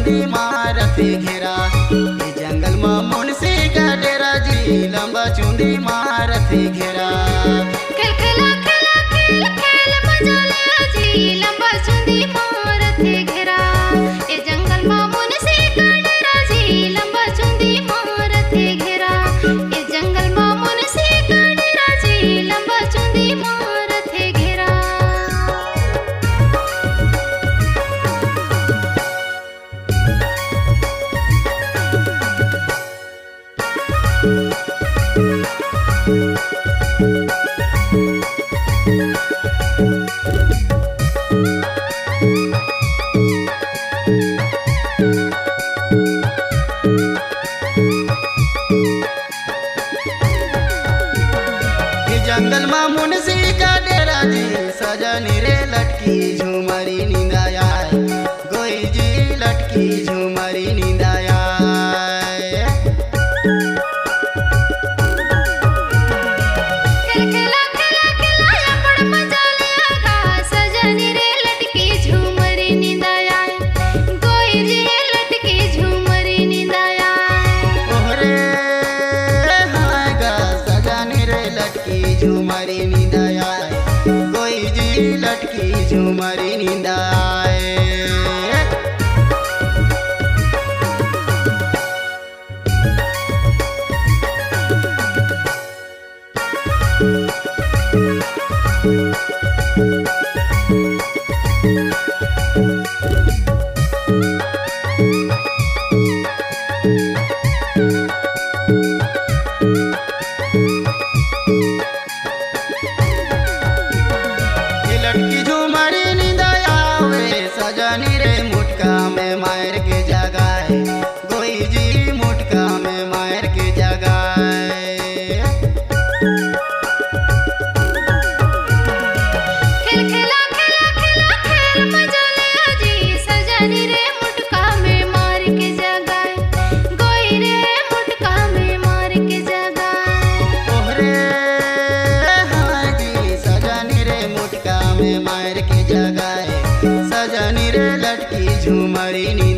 चुंदी मारथे घेरा। ए जंगल में मुंशी का डेरा जी लंबा चुंदी मारथे घेरा। खेल खेला खेला खेल खेल मजा ले जी लंबा चुंदी मारथे घेरा। ए जंगल में मुंशी का डेरा जी लंबा चुंदी मारथे घेरा। ए जंगल में मुंशी का डेरा जी लंबा चुंदी मारथे घेरा। जंगल में मुंशी का डेरा जी सजनी रे लटकी झूमरी नींदाया। गोई जी लटकी झूमरी नींदाया। खेल खेला खेला खेला या बड़ मजा लिया गा सजनी रे लटकी झूमरी नींदाया। गोई जी लटकी झूमरी नींदाया। ओहरे हाय गा सजनी रे लटकी झूमरी नींदाया। गोई जी लटकी झूमरी नींदाए। लटकी झूमरी नींदाया वे सजनी रे मुटका में मार के जगाए। गोई जी मुटका में मार के जगाए। खेल खेला खेला खेला खेल मजा लिया जी सजनी रे मुटका में मार के जगाए। गोई रे मुटका में मार के जगाए। ओहरे हाय जी सजनी रे मुटका में मार के जगाए। सजनी रे लटकी झूमरी नी